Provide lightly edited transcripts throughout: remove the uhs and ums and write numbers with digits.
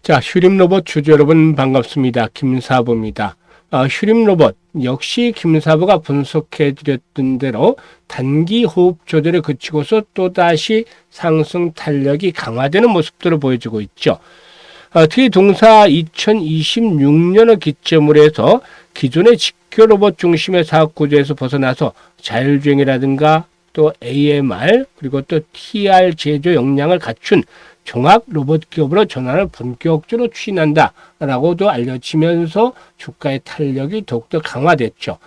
자, 휴림로봇 주주 여러분 반갑습니다. 김사부입니다. 휴림로봇 역시 김사부가 분석해 드렸던 대로 단기 호흡 조절에 그치고서 또다시 상승 탄력이 강화되는 모습들을 보여주고 있죠. 특히 동사 2026년을 기점으로 해서 기존의 직교 로봇 중심의 사업 구조에서 벗어나서 자율주행이라든가 또 AMR 그리고 또 TR 제조 역량을 갖춘 종합 로봇 기업으로 전환을 본격적으로 추진한다라고도 알려지면서 주가의 탄력이 더욱더 강화됐죠.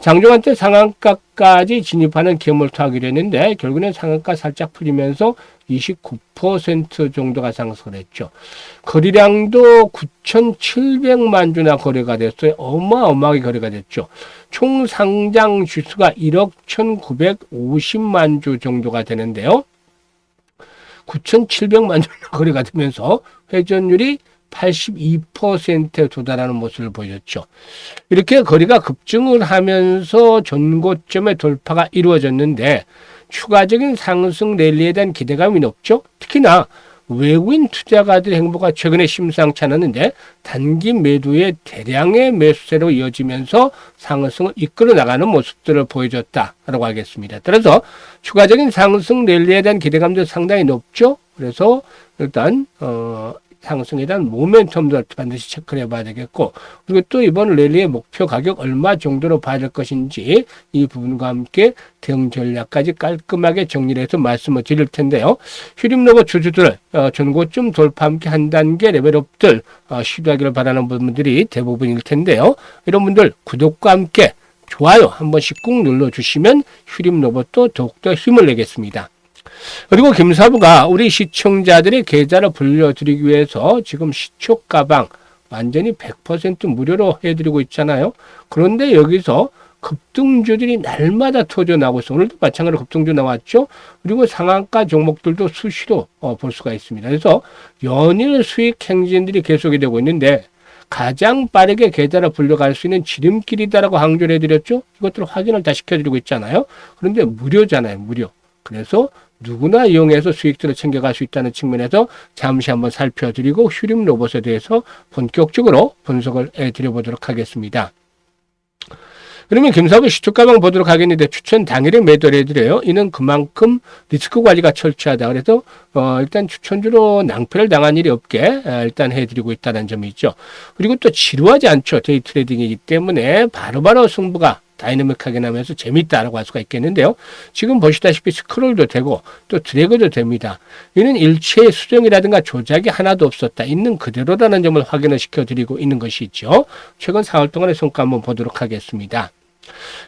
장중한 때 상한가까지 진입하는 기업을 하기로 했는데 결국에는 상한가 살짝 풀리면서 29% 정도가 상승을 했죠. 거래량도 9,700만 주나 거래가 됐어요. 어마어마하게 거래가 됐죠. 총 상장 주수가 1억 1,950만 주 정도가 되는데요. 9,700만 주 거래가 되면서 회전율이 82%에 도달하는 모습을 보였죠. 이렇게 거래가 급증을 하면서 전고점의 돌파가 이루어졌는데 추가적인 상승 랠리에 대한 기대감이 높죠. 특히나 외국인 투자가들의 행보가 최근에 심상치 않았는데 단기 매도의 대량의 매수세로 이어지면서 상승을 이끌어 나가는 모습들을 보여줬다라고 하겠습니다. 따라서 추가적인 상승 랠리에 대한 기대감도 상당히 높죠. 그래서 일단 상승에 대한 모멘텀도 반드시 체크를 해봐야 되겠고, 그리고 또 이번 랠리의 목표 가격 얼마 정도로 봐야 될 것인지 이 부분과 함께 대응 전략까지 깔끔하게 정리를 해서 말씀을 드릴 텐데요. 휴림로봇 주주들 전고점 돌파 함께 한 단계 레벨업들 시도하기를 바라는 분들이 대부분일 텐데요. 이런 분들 구독과 함께 좋아요 한 번씩 꾹 눌러주시면 휴림로봇도 더욱더 힘을 내겠습니다. 그리고 김사부가 우리 시청자들의 계좌를 불려드리기 위해서 지금 시초가방 완전히 100% 무료로 해드리고 있잖아요. 그런데 여기서 급등주들이 날마다 터져나오고 있어. 오늘도 마찬가지로 급등주 나왔죠. 그리고 상한가 종목들도 수시로 볼 수가 있습니다. 그래서 연일 수익 행진들이 계속이 되고 있는데 가장 빠르게 계좌를 불려갈 수 있는 지름길이다라고 강조를 해드렸죠. 이것들을 확인을 다 시켜드리고 있잖아요. 그런데 무료잖아요. 무료. 그래서 누구나 이용해서 수익들을 챙겨갈 수 있다는 측면에서 잠시 한번 살펴드리고 휴림 로봇에 대해서 본격적으로 분석을 해드려보도록 하겠습니다. 그러면 김사부 시초가방 보도록 하겠는데 추천 당일에 매도를 해드려요. 이는 그만큼 리스크 관리가 철저하다. 그래서 일단 추천주로 낭패를 당한 일이 없게 일단 해드리고 있다는 점이 있죠. 그리고 또 지루하지 않죠. 데이 트레이딩이기 때문에 바로바로 승부가 다이내믹하게 나면서 재밌다라고 할 수가 있겠는데요. 지금 보시다시피 스크롤도 되고 또 드래그도 됩니다. 이는 일체의 수정이라든가 조작이 하나도 없었다. 있는 그대로라는 점을 확인을 시켜드리고 있는 것이죠. 최근 4월 동안의 성과 한번 보도록 하겠습니다.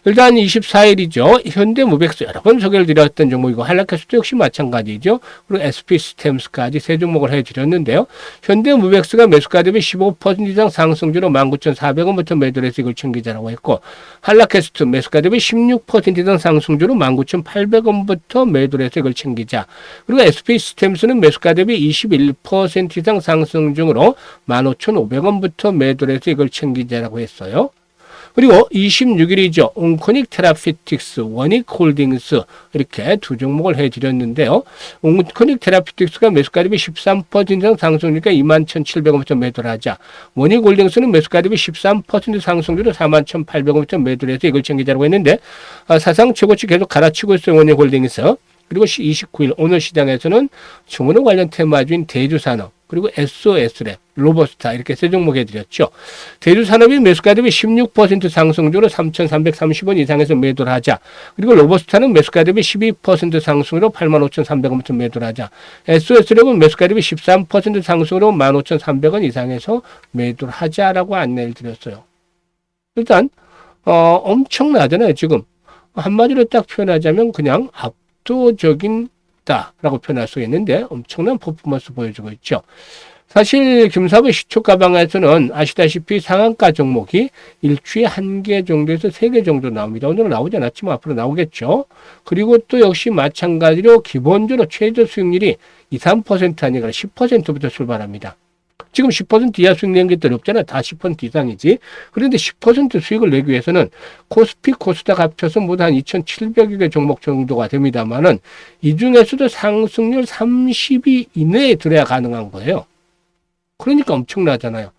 일단 24일이죠. 현대무백스 여러 번 소개를 드렸던 종목이고 한락해서도 역시 마찬가지죠. 그리고 SP스템스까지 세 종목을 해드렸는데요. 현대무백스가 매수가 대비 15% 이상 상승주로 19,400원부터 매도를 해서 이걸 챙기자라고 했고 한락캐스트 매수가 대비 16% 이상 상승주로 19,800원부터 매도를 해서 이걸 챙기자. 그리고 SP스템스는 매수가 대비 21% 이상 상승 중으로 15,500원부터 매도를 해서 이걸 챙기자라고 했어요. 그리고 26일이죠. 온코닉 테라피틱스, 원익홀딩스 이렇게 두 종목을 해드렸는데요. 온코닉 테라피틱스가 매수가 대비 13% 이상 상승률이니까 21,700원부터 매도를 하자. 원익홀딩스는 매수가 대비 13% 상승률로 41,800원부터 매도를 해서 이걸 챙기자라고 했는데 사상 최고치 계속 갈아치고 있어요. 원익홀딩스. 그리고 29일 오늘 시장에서는 중원호 관련 테마주인 대주산업 그리고 SOS랩, 로버스타 이렇게 세 종목 해드렸죠. 대주산업이 매수가 대비 16% 상승률로 3,330원 이상에서 매도를 하자. 그리고 로버스타는 매수가 대비 12% 상승으로 85,300원부터 매도를 하자. SOS랩은 매수가 대비 13% 상승으로 15,300원 이상에서 매도를 하자라고 안내를 드렸어요. 일단 엄청나잖아요. 지금 한마디로 딱 표현하자면 그냥 압도적인 다라고 표현할 수 있는데 엄청난 퍼포먼스 보여주고 있죠. 사실 김사부 시초가방에서는 아시다시피 상한가 종목이 일주일에 1개 정도에서 3개 정도 나옵니다. 오늘은 나오지 않았지만 앞으로 나오겠죠. 그리고 또 역시 마찬가지로 기본적으로 최저 수익률이 2, 3% 아니라 10%부터 출발합니다. 지금 10% 이하 수익 낸 것들이 없잖아요. 다 10% 이상이지. 그런데 10% 수익을 내기 위해서는 코스피, 코스닥 합쳐서 모두 한 2,700여 개 종목 정도가 됩니다만은 이 중에서도 상승률 30위 이내에 들어야 가능한 거예요. 그러니까 엄청나잖아요.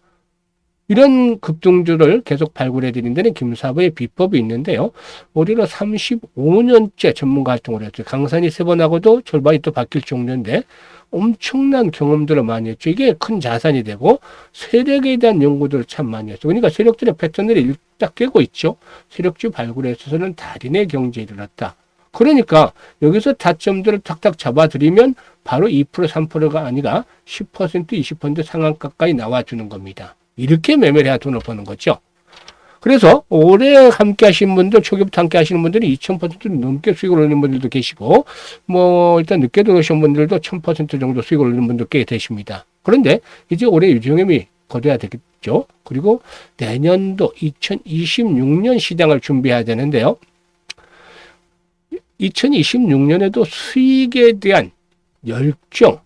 이런 급등주를 계속 발굴해 드린 데는 김사부의 비법이 있는데요. 우리로 35년째 전문가 활동을 했죠. 강산이 3번 하고도 절반이 또 바뀔 정도인데 엄청난 경험들을 많이 했죠. 이게 큰 자산이 되고 세력에 대한 연구들을 참 많이 했죠. 그러니까 세력들의 패턴들이 일딱 깨고 있죠. 세력주 발굴에 있어서는 달인의 경제에 이르렀다. 그러니까 여기서 타점들을 탁탁 잡아드리면 바로 2%, 3%가 아니라 10%, 20% 상한 가까이 나와주는 겁니다. 이렇게 매매를 해야 돈을 버는 거죠. 그래서 오래 함께 하신 분들, 초기부터 함께 하시는 분들이 2000% 넘게 수익을 올리는 분들도 계시고, 뭐, 일단 늦게 들어오신 분들도 1000% 정도 수익을 올리는 분도 꽤 되십니다. 그런데 이제 올해 유종임이 거둬야 되겠죠. 그리고 내년도 2026년 시장을 준비해야 되는데요. 2026년에도 수익에 대한 열정,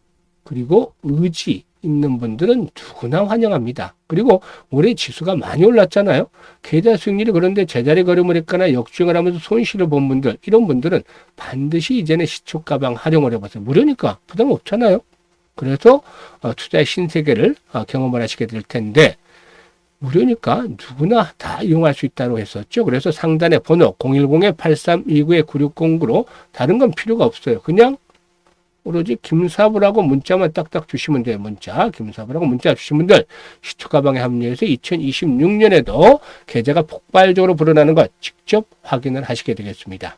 그리고 의지 있는 분들은 누구나 환영합니다. 그리고 올해 지수가 많이 올랐잖아요. 계좌 수익률이 그런데 제자리 걸음을 했거나 역주행을 하면서 손실을 본 분들, 이런 분들은 반드시 이제는 시초가방 활용을 해봐서 무료니까 부담 없잖아요. 그래서 투자의 신세계를 경험을 하시게 될 텐데, 무료니까 누구나 다 이용할 수 있다고 했었죠. 그래서 상단에 번호 010-8329-9609로 다른 건 필요가 없어요. 그냥 오로지 김사부라고 문자만 딱딱 주시면 돼요. 문자 김사부라고 문자 주신 분들 시초가방에 합류해서 2026년에도 계좌가 폭발적으로 불어나는 것 직접 확인을 하시게 되겠습니다.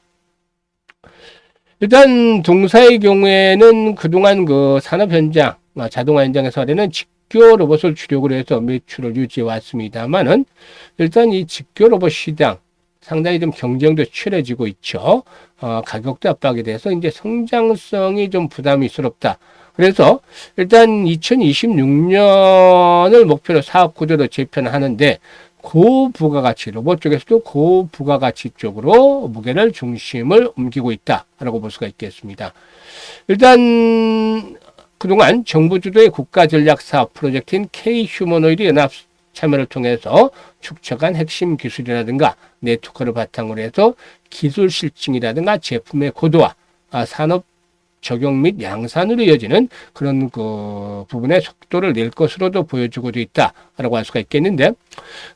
일단 동사의 경우에는 그동안 그 산업 현장, 자동화 현장에서 하려는 직교 로봇을 주력으로 해서 매출을 유지해 왔습니다만은 일단 이 직교 로봇 시장 상당히 좀 경쟁도 치열해지고 있죠. 가격도 압박이 돼서 이제 성장성이 좀 부담스럽다. 그래서 일단 2026년을 목표로 사업 구조를 재편하는데 고부가가치, 로봇 쪽에서도 고부가가치 쪽으로 무게를 중심을 옮기고 있다라고 볼 수가 있겠습니다. 일단 그동안 정부 주도의 국가전략사업 프로젝트인 K-휴머노이드 연합 참여를 통해서 축적한 핵심 기술이라든가 네트워크를 바탕으로 해서 기술 실증이라든가 제품의 고도화, 산업 적용 및 양산으로 이어지는 그런 그 부분의 속도를 낼 것으로도 보여주고 있다라고 할 수가 있겠는데,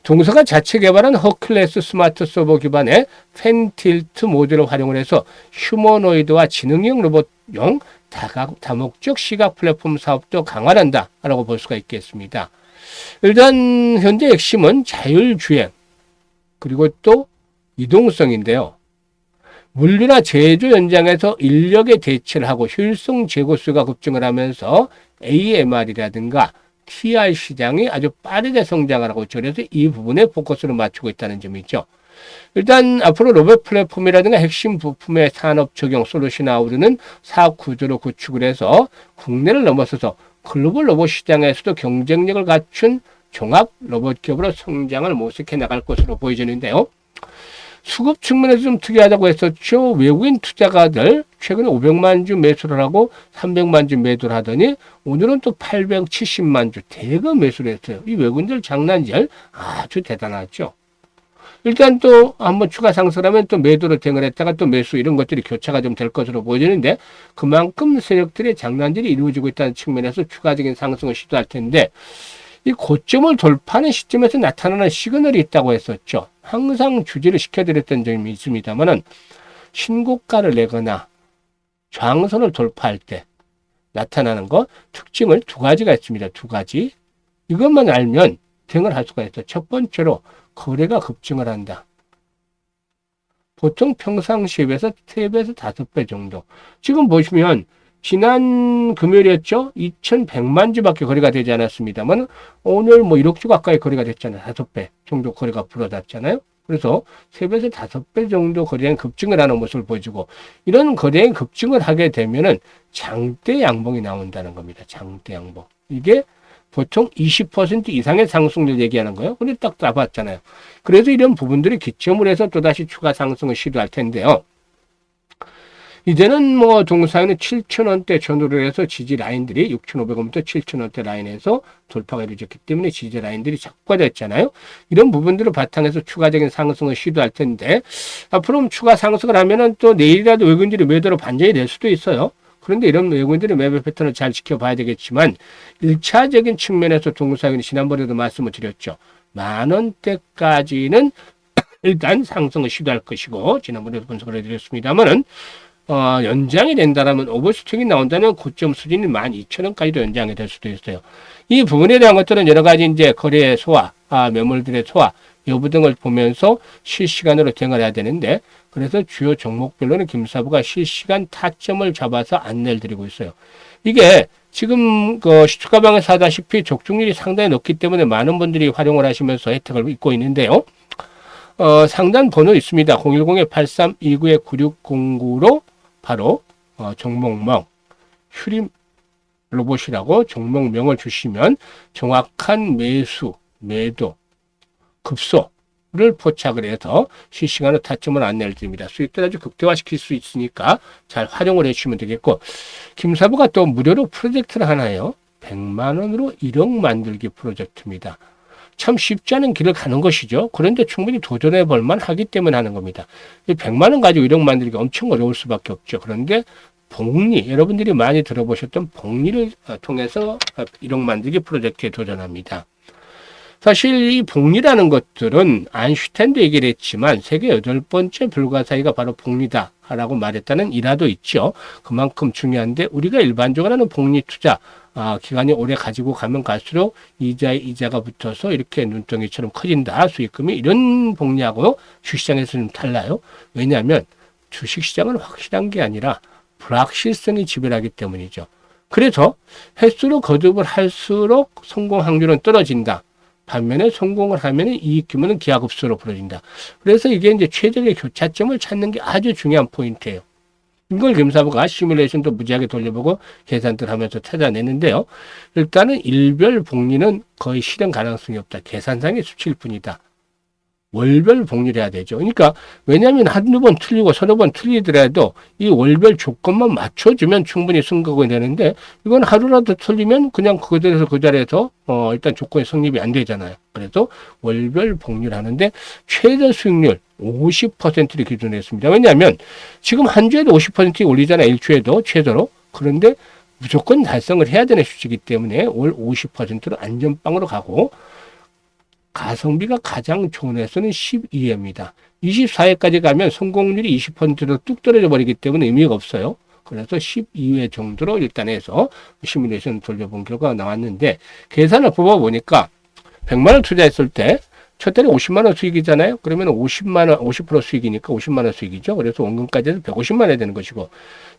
동사가 자체 개발한 허클레스 스마트 서버 기반의 펜틸트 모듈을 활용을 해서 휴머노이드와 지능형 로봇용 다목적 시각 플랫폼 사업도 강화한다라고 볼 수가 있겠습니다. 일단 현재 핵심은 자율주행 그리고 또 이동성인데요. 물류나 제조 현장에서 인력의 대체를 하고 효율성 재고수가 급증을 하면서 AMR이라든가 TR 시장이 아주 빠르게 성장을 하고 있죠. 그래서 이 부분에 포커스를 맞추고 있다는 점이죠. 일단 앞으로 로봇 플랫폼이라든가 핵심 부품의 산업 적용 솔루션 아우르는 사업 구조로 구축을 해서 국내를 넘어서서 글로벌 로봇 시장에서도 경쟁력을 갖춘 종합 로봇 기업으로 성장을 모색해 나갈 것으로 보여지는데요. 수급 측면에서 좀 특이하다고 했었죠. 외국인 투자가들 최근에 500만 주 매수를 하고 300만 주 매도를 하더니 오늘은 또 870만 주 대거 매수를 했어요. 이 외국인들 장난질 아주 대단하죠. 일단 또 한번 추가 상승하면 또 매도로 대응을 했다가 또 매수 이런 것들이 교차가 좀 될 것으로 보여지는데, 그만큼 세력들의 장난질이 이루어지고 있다는 측면에서 추가적인 상승을 시도할 텐데, 이 고점을 돌파하는 시점에서 나타나는 시그널이 있다고 했었죠. 항상 주지를 시켜드렸던 점이 있습니다만은 신고가를 내거나 저항선을 돌파할 때 나타나는 것 특징을 두 가지가 있습니다. 두 가지. 이것만 알면 대응을 할 수가 있어요. 첫 번째로 거래가 급증을 한다. 보통 평상시에 비해서 3배에서 5배 정도. 지금 보시면 지난 금요일이었죠. 2100만 주밖에 거래가 되지 않았습니다만 오늘 뭐 1억 주 가까이 거래가 됐잖아요. 5배 정도 거래가 불어났잖아요. 그래서 3배에서 5배 정도 거래량 급증을 하는 모습을 보여주고, 이런 거래량 급증을 하게 되면은 장대 양봉이 나온다는 겁니다. 장대 양봉. 이게 보통 20% 이상의 상승률 얘기하는 거예요. 근데 딱 따봤잖아요. 그래서 이런 부분들이 기점을 해서 또다시 추가 상승을 시도할 텐데요. 이제는 뭐 동사에는 7,000원대 전후를 해서 지지 라인들이 6,500원부터 7,000원대 라인에서 돌파가 이루어졌기 때문에 지지 라인들이 작화됐잖아요. 이런 부분들을 바탕해서 추가적인 상승을 시도할 텐데, 앞으로 추가 상승을 하면은 또 내일이라도 외국인들이 매도로 반전이 될 수도 있어요. 그런데 이런 외국인들의 매매 패턴을 잘 지켜봐야 되겠지만 1차적인 측면에서 동사에는 지난번에도 말씀을 드렸죠. 10,000원대까지는 일단 상승을 시도할 것이고 지난번에도 분석을 해드렸습니다만은 연장이 된다라면 오버슈팅이 나온다면 고점 수준이 12,000원까지도 연장이 될 수도 있어요. 이 부분에 대한 것들은 여러 가지 이제 거래의 소화, 매물들의 소화 여부 등을 보면서 실시간으로 대응을 해야 되는데 그래서 주요 종목별로는 김사부가 실시간 타점을 잡아서 안내를 드리고 있어요. 이게 지금 시초가방에서 하다시피 적중률이 상당히 높기 때문에 많은 분들이 활용을 하시면서 혜택을 입고 있는데요. 상단 번호 있습니다. 010-8329-9609로 바로 종목명 휴림 로봇이라고 종목명을 주시면 정확한 매수, 매도, 급소를 포착을 해서 실시간으로 타점을 안내를 드립니다. 수익도 아주 극대화시킬 수 있으니까 잘 활용을 해주시면 되겠고 김사부가 또 무료로 프로젝트를 하나요. 100만 원으로 1억 만들기 프로젝트입니다. 참 쉽지 않은 길을 가는 것이죠. 그런데 충분히 도전해 볼 만하기 때문에 하는 겁니다. 100만 원 가지고 1억 만들기가 엄청 어려울 수밖에 없죠. 그런데 복리, 여러분들이 많이 들어보셨던 복리를 통해서 1억 만들기 프로젝트에 도전합니다. 사실 이 복리라는 것들은 아인슈타인도 얘기를 했지만 세계 8번째 불가사의가 바로 복리다라고 말했다는 일화도 있죠. 그만큼 중요한데 우리가 일반적으로 하는 복리 투자 기간이 오래 가지고 가면 갈수록 이자에 이자가 붙어서 이렇게 눈덩이처럼 커진다. 수익금이 이런 복리하고 주식시장에서는 달라요. 왜냐하면 주식시장은 확실한 게 아니라 불확실성이 지배하기 때문이죠. 그래서 횟수로 거듭을 할수록 성공 확률은 떨어진다. 반면에 성공을 하면 이익 규모는 기하급수로 벌어진다. 그래서 이게 이제 최적의 교차점을 찾는 게 아주 중요한 포인트예요. 이걸 김사부가 시뮬레이션도 무지하게 돌려보고 계산들 하면서 찾아내는데요. 일단은 일별 복리는 거의 실현 가능성이 없다. 계산상의 수치일 뿐이다. 월별 복리를 해야 되죠. 그러니까 왜냐하면 한두 번 틀리고 서너 번 틀리더라도 이 월별 조건만 맞춰주면 충분히 승급이 되는데 이건 하루라도 틀리면 그냥 그대로서 그 자리에서 일단 조건이 성립이 안 되잖아요. 그래서 월별 복리를 하는데 최저 수익률 50%를 기준으로 했습니다. 왜냐하면 지금 한 주에도 50% 올리잖아요. 일주에도 최저로. 그런데 무조건 달성을 해야 되는 수치이기 때문에 월 50%로 안전빵으로 가고 가성비가 가장 좋은 횟수는 12회입니다. 24회까지 가면 성공률이 20%로 뚝 떨어져 버리기 때문에 의미가 없어요. 그래서 12회 정도로 일단 해서 시뮬레이션 돌려본 결과가 나왔는데 계산을 뽑아보니까 100만 원 투자했을 때 첫 달에 50만 원 수익이잖아요. 그러면 50만 원, 50% 수익이니까 50만 원 수익이죠. 그래서 원금까지 해서 150만 원이 되는 것이고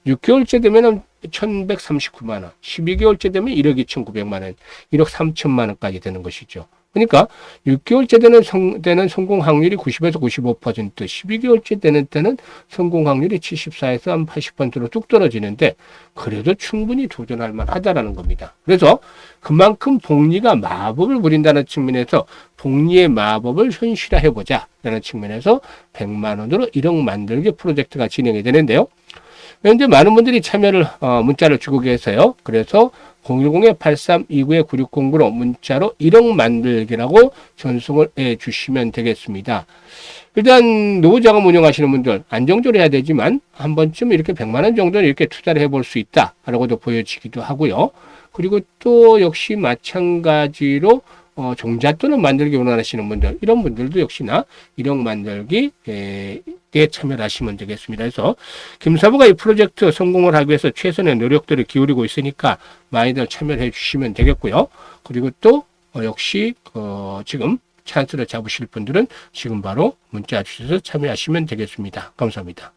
6개월째 되면 1,139만 원, 12개월째 되면 1억 2,900만 원, 1억 3천만 원까지 되는 것이죠. 그러니까 6개월째 되는 성공 확률이 90에서 95%, 12개월째 되는 때는 성공 확률이 74에서 한 80%로 뚝 떨어지는데 그래도 충분히 도전할 만하다라는 겁니다. 그래서 그만큼 복리가 마법을 부린다는 측면에서 복리의 마법을 현실화해보자 라는 측면에서 100만 원으로 1억 만들기 프로젝트가 진행이 되는데요. 현재 많은 분들이 참여를 문자를 주고 계세요. 그래서 010-8329-9609로 문자로 1억 만들기라고 전송을 해 주시면 되겠습니다. 일단 노후자금 운영하시는 분들 안정적으로 해야 되지만 한 번쯤 이렇게 100만 원 정도는 이렇게 투자를 해볼 수 있다라고도 보여지기도 하고요. 그리고 또 역시 마찬가지로 종잣돈을 만들기 원하시는 분들 이런 분들도 역시나 1억 만들기에 참여를 하시면 되겠습니다. 그래서 김사부가 이 프로젝트 성공을 하기 위해서 최선의 노력들을 기울이고 있으니까 많이들 참여를 해주시면 되겠고요. 그리고 또 역시 지금 찬스를 잡으실 분들은 지금 바로 문자 주셔서 참여하시면 되겠습니다. 감사합니다.